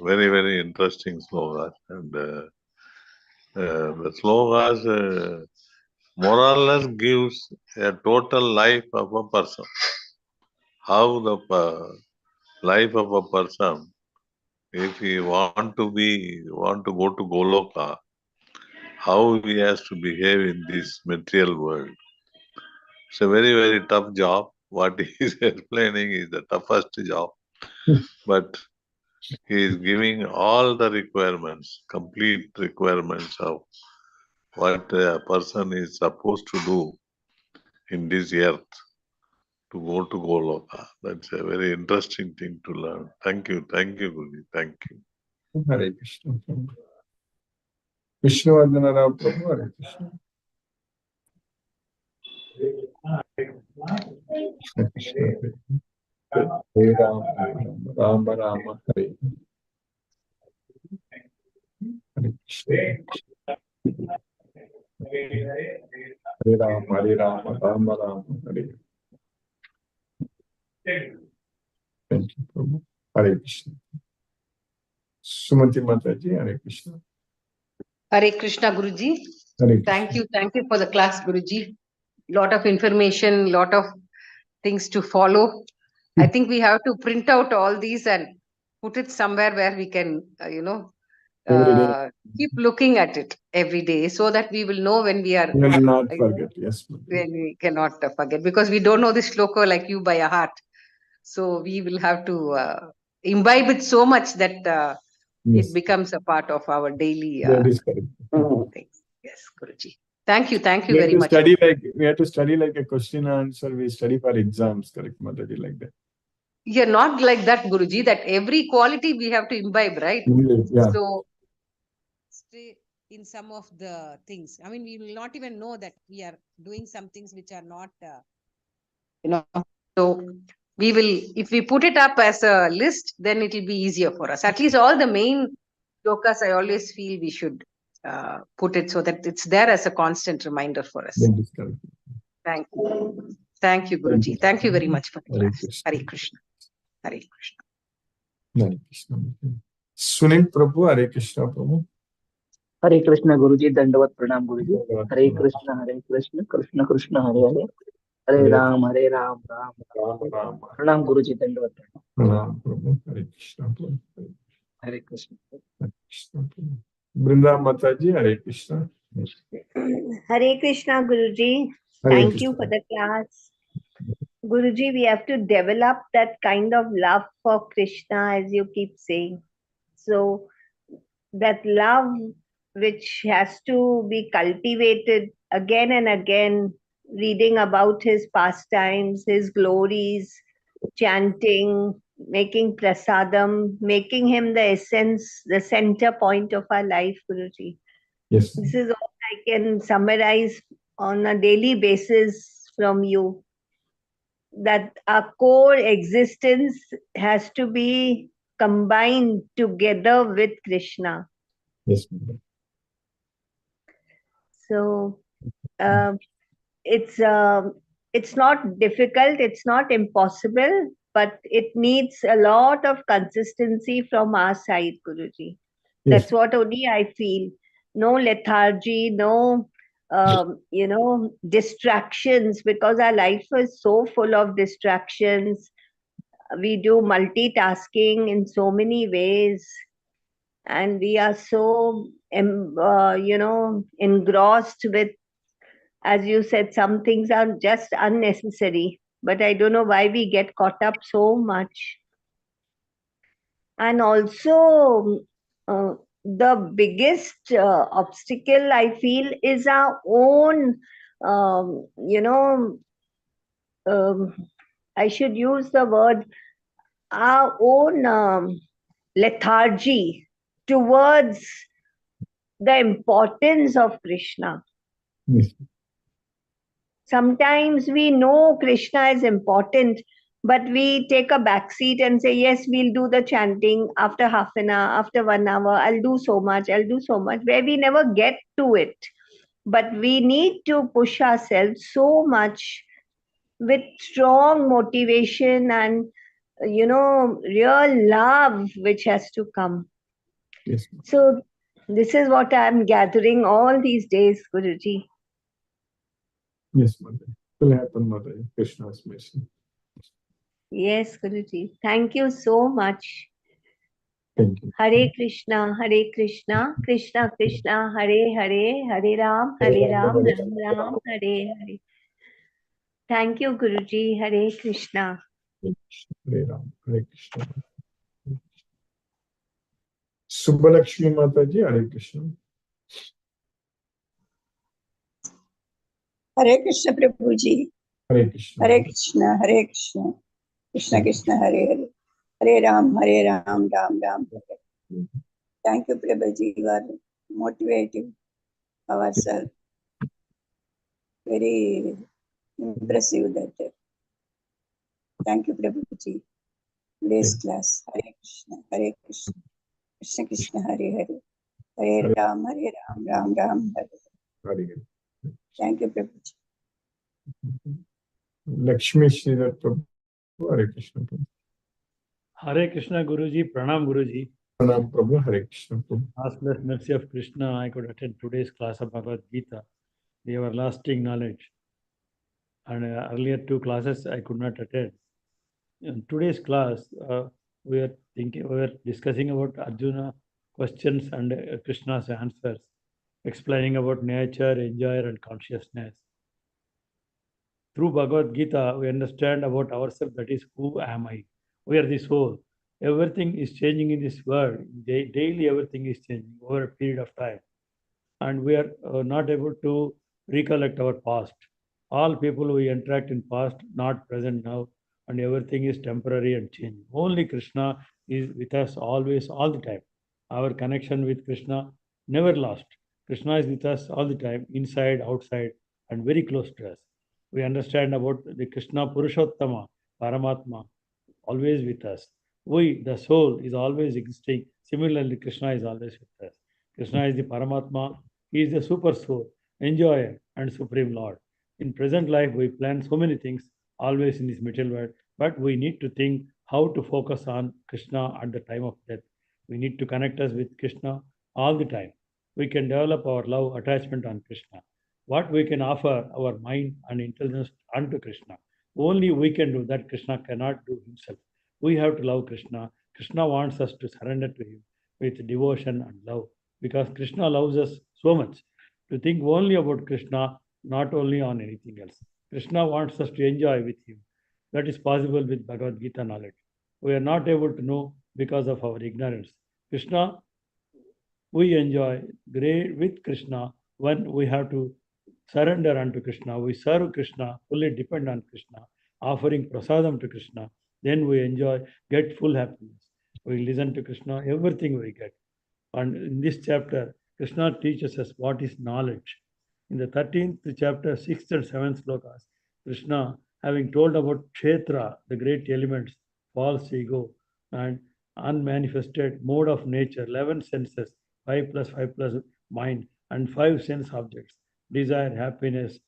S6: very, very interesting slogas. And the slogas more or less gives a total life of a person. How the life of a person, if he want to go to Goloka, how he has to behave in this material world. It's a very, very tough job. What he is explaining is the toughest job. But he is giving all the requirements, complete requirements of what a person is supposed to do in this earth to go to Goloka. That's a very interesting thing to learn. Thank you, Guruji. Thank you.
S1: Hare Krishna. Vishnuvardhana Rao Prabhu, Hare Krishna. Krishna Krishna, Hare Rama, Rama Rama, Hare Hare Krishna. Hare Rama, Rama Rama, Hare. Thank you, Prabhu. Hare Krishna. Sumati Mataji, Hare Krishna.
S2: Hare Krishna, Guruji.
S1: Hare
S2: Thank
S1: Krishna.
S2: you for the class, Guruji. Lot of information, lot of things to follow. I think we have to print out all these and put it somewhere where we can,
S1: Every day.
S2: keep looking at it every day, so that we will know when we are,
S1: We will not forget. Yes, Prabhu.
S2: when we cannot forget, because we don't know this shloka like you by a heart. So we will have to imbibe it so much that
S1: Yes,
S2: it becomes a part of our daily
S1: that is correct.
S2: things. Yes, Guruji. Thank you
S1: We
S2: very
S1: have to
S2: much.
S1: study we have to study like a question and answer. We study for exams, correct, Mataji, like that.
S2: Yeah, not like that, Guruji, that every quality we have to imbibe, right?
S1: Yeah.
S2: So, stay in some of the things. I mean, we will not even know that we are doing some things which are not, So, we will, if we put it up as a list, then it will be easier for us. At least all the main shlokas, I always feel we should put it so that it's there as a constant reminder for us.
S1: That is correct.
S2: Thank you. Thank you, Guruji. Thank you very much for the class. Hare Krishna. Hare Krishna.
S1: Hare Krishna. Sunil Prabhu, Hare Krishna Prabhu.
S7: Hare Krishna, Guruji. Dandavat Pranam, Guruji. Hare Krishna, Krishna Krishna, Hare Hare. Hare Ram, Ram Ram. Pranam, Guruji. Dandavat Pranam.
S1: Pranam Prabhu. Hare Krishna Prabhu.
S7: Hare Krishna.
S1: Hare Krishna Prabhu. Brinda Mataji, Hare Krishna.
S8: Hare Krishna, Guruji.
S1: Hare
S8: Thank
S1: Krishna.
S8: you for the class. Guruji, we have to develop that kind of love for Krishna, as you keep saying. So, that love which has to be cultivated again and again, reading about his pastimes, his glories, chanting, making prasadam, making him the essence, the center point of our life, Guruji.
S1: Yes.
S8: This is all I can summarize on a daily basis from you. That our core existence has to be combined together with Krishna.
S1: Yes.
S8: So it's not difficult, it's not impossible, but it needs a lot of consistency from our side, Guruji. That's what only I feel. No lethargy, no distractions, because our life is so full of distractions. We do multitasking in so many ways, and we are so engrossed with, as you said, some things are just unnecessary, but I don't know why we get caught up so much. And also, the biggest obstacle I feel is our own, um, you know, um, I should use the word, our own lethargy towards the importance of Krishna.
S1: Yes.
S8: Sometimes we know Krishna is important, but we take a back seat and say, yes, we'll do the chanting after half an hour, after 1 hour, I'll do so much, where we never get to it. But we need to push ourselves so much with strong motivation and, real love which has to come.
S1: Yes.
S8: So this is what I'm gathering all these days, Guruji.
S1: Yes, Mother. It will happen, Mother. Krishna's mercy.
S8: Yes, Guruji. Thank you so much.
S1: Thank you.
S8: Hare Krishna, Krishna Krishna, Hare Hare, Hare Ram, Ram Ram, Hare Hare. Thank you, Guruji. Hare Krishna.
S1: Hare Ram, Hare Krishna. Subbalakshmi Mataji, Hare Krishna.
S9: Hare Krishna Prabhuji.
S1: Hare Krishna.
S9: Hare Krishna, Hare Krishna. Krishna Krishna, Hare Hare. Hare Ram, Ram Ram, Hare. Thank you, Prabhuji. You are motivating ourselves. Very impressive that. Thank you, Prabhuji. Today's class. Hare Krishna, Hare Krishna. Krishna Krishna, Hare Hare. Hare Ram, Ram Ram, Hare.
S1: Hare.
S9: Thank you, Prabhuji.
S1: Lakshmi Sridhar Prabhu, Hare Krishna Prabhu.
S10: Hare Krishna Guruji, Pranam Guruji.
S1: Pranam Prabhu, Hare Krishna Prabhu.
S10: Last blessed mercy of Krishna, I could attend today's class of Bhagavad Gita, the everlasting knowledge. And earlier 2 classes I could not attend. In today's class, we were discussing about Arjuna questions and Krishna's answers, explaining about nature, enjoyer, and consciousness. Through Bhagavad Gita, we understand about ourselves, that is, who am I? We are the soul. Everything is changing in this world. Daily, everything is changing over a period of time. And we are not able to recollect our past. All people we interact in past, not present now, and everything is temporary and changing. Only Krishna is with us always, all the time. Our connection with Krishna never lost. Krishna is with us all the time, inside, outside, and very close to us. We understand about the Krishna Purushottama, Paramatma, always with us. We, the soul, is always existing. Similarly, Krishna is always with us. Krishna is the Paramatma. He is the super soul, enjoyer, and supreme Lord. In present life, we plan so many things, always in this material world, but we need to think how to focus on Krishna at the time of death. We need to connect us with Krishna all the time. We can develop our love, attachment on Krishna. What we can offer our mind and intelligence unto Krishna. Only we can do that. Krishna cannot do himself. We have to love Krishna. Krishna wants us to surrender to him with devotion and love, because Krishna loves us so much. To think only about Krishna, not only on anything else. Krishna wants us to enjoy with him. That is possible with Bhagavad Gita knowledge. We are not able to know because of our ignorance. Krishna, we enjoy great with Krishna when we have to surrender unto Krishna. We serve Krishna, fully depend on Krishna, offering prasadam to Krishna. Then we enjoy, get full happiness. We listen to Krishna, everything we get. And in this chapter, Krishna teaches us what is knowledge. In the 13th chapter, 6th and 7th slokas, Krishna, having told about Kshetra, the great elements, false ego, and unmanifested mode of nature, 11 senses, 5 plus 5 plus mind, and 5 sense objects, desire, happiness,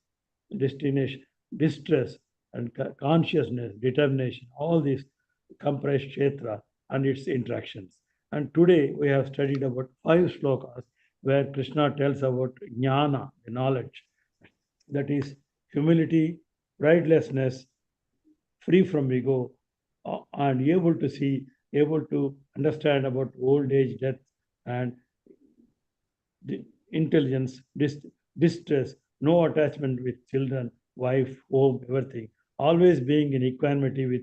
S10: destination, distress, and consciousness, determination, all these comprise Kshetra and its interactions. And today we have studied about 5 slokas where Krishna tells about jnana, the knowledge, that is humility, pridelessness, free from ego, and able to see, able to understand about old age, death, and intelligence, distress, no attachment with children, wife, home, everything. Always being in equanimity with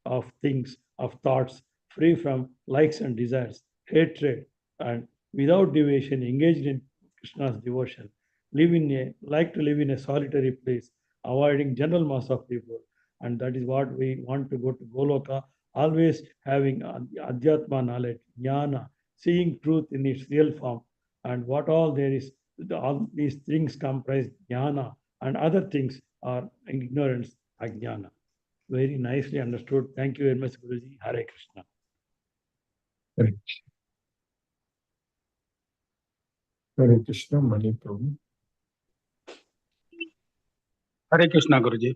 S10: of things, of thoughts, free from likes and desires, hatred, and without deviation, engaged in Krishna's devotion. Like to live in a solitary place, avoiding general mass of people. And that is what we want to go to Goloka, always having Adhyatma knowledge, jnana, seeing truth in its real form, and what all there is, all these things comprise jnana, and other things are ignorance, ajnana. Very nicely understood. Thank you very much, Guruji. Hare Krishna.
S1: Hare Hare Krishna, Mani Prabhu.
S11: Hare Krishna, Guruji.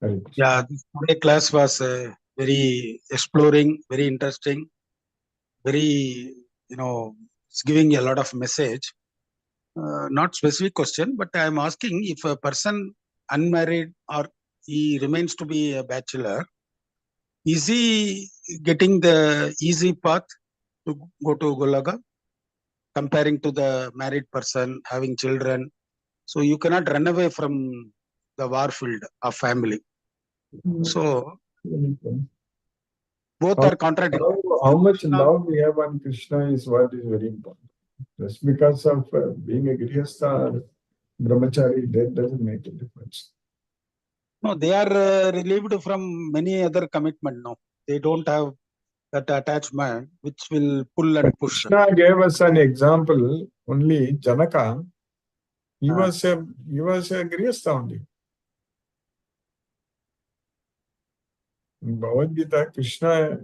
S1: Hare Krishna.
S11: Yeah, this today class was very exploring, very interesting, very, it's giving a lot of message. Not specific question, but I am asking if a person unmarried or he remains to be a bachelor, is he getting the easy path to go to Goloka comparing to the married person having children? So you cannot run away from the war field of family. So both are contradictory.
S1: How much love we have on Krishna is what is very important. Just because of being a Grihastha or Brahmachari, that doesn't make a difference.
S11: No, they are relieved from many other commitment. No, they don't have that attachment which will pull and push.
S1: Krishna gave us an example. Only Janaka, he was a Grihastha only. In Bhagavad Gita, Krishna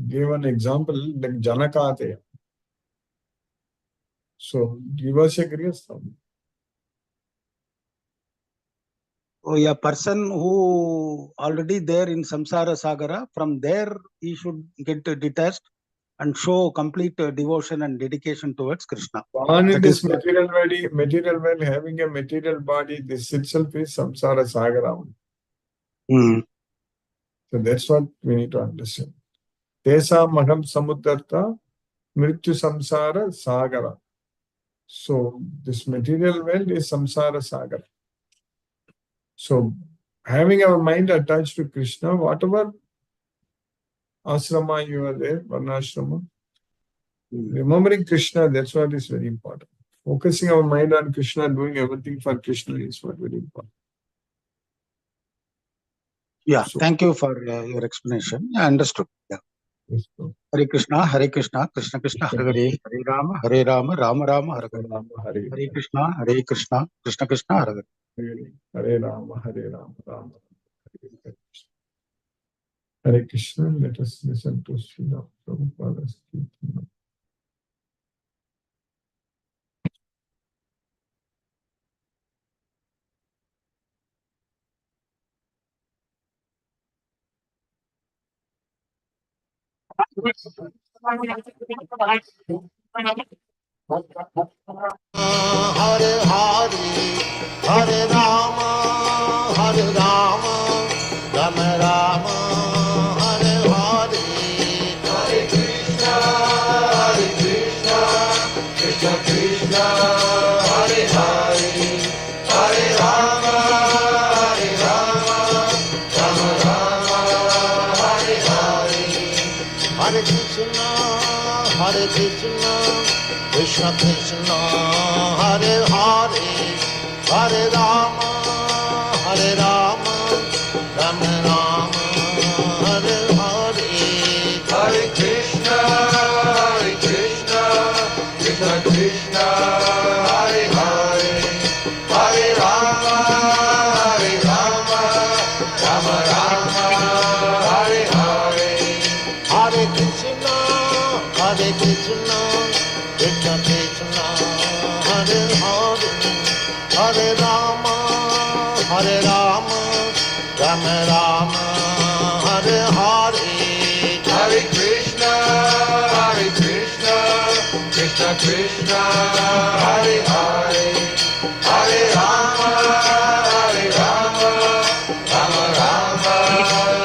S1: gave an example like Janaka there. So he was a Grihastha only.
S11: So a person who already there in Samsara Sagara, from there he should get detached and show complete devotion and dedication towards Krishna.
S1: Born in this material world, having a material body, this itself is Samsara Sagara. So that's what we need to understand. Tesam maham samuddarta mrityu samsara sagara. So this material world is Samsara Sagara. So having our mind attached to Krishna, whatever ashrama you are there, varnashrama, remembering Krishna, that's what is very important. Focusing our mind on Krishna, doing everything for Krishna is what very important.
S11: Yeah, so, thank you for your explanation. I understood. Yeah.
S1: Yes, so.
S11: Hare Krishna, Krishna Krishna, Hare Hare, Hare Rama, Rama Rama, Hare Hare. Hare Krishna, Krishna Krishna, Hare Hare.
S1: Hare Rama, Rama Rama. Hare Krishna, let us listen to Srila Prabhupada's Kirtana.
S12: Hare Hare, Hare Rama, Rama Rama, Hare Hare. Hare Krishna, Krishna Krishna, Hare Hare. Hare Rama, Rama Rama, Hare Hare. Hare Krishna, Krishna Krishna, Hare Hare, Hare Rama, Rama Rama, Hare Hare. Hare Krishna, Krishna Krishna, Hare Hare. Hare Rama, Rama Rama, Hare Hare. Hare Krishna, Krishna Krishna, Hare Hare. Hare Rama, Rama Rama, Krishna, Hare Hare, Hare Rama, Hare Rama, Rama Rama,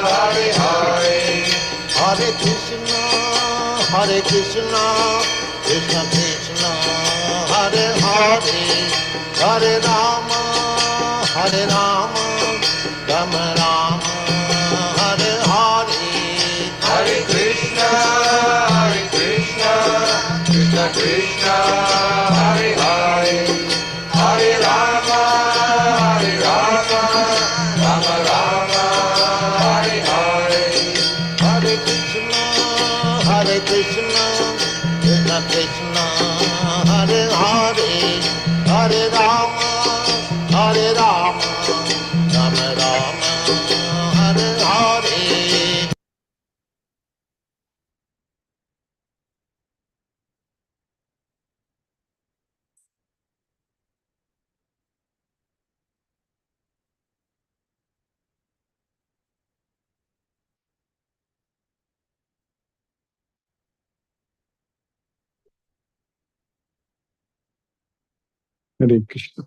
S12: Hare Hare, Hare Krishna, Krishna Krishna, Hare Hare, Hare Rama, Rama Rama, Hare Hare, Hare Krishna, Krishna Krishna, Hare Hare, Hare Rama, Rama Rama, Hare Hare, Hare Krishna, Krishna Krishna, Hare Hare, Hare Rama, Rama Rama, Hare Hare.
S1: Hare Krishna.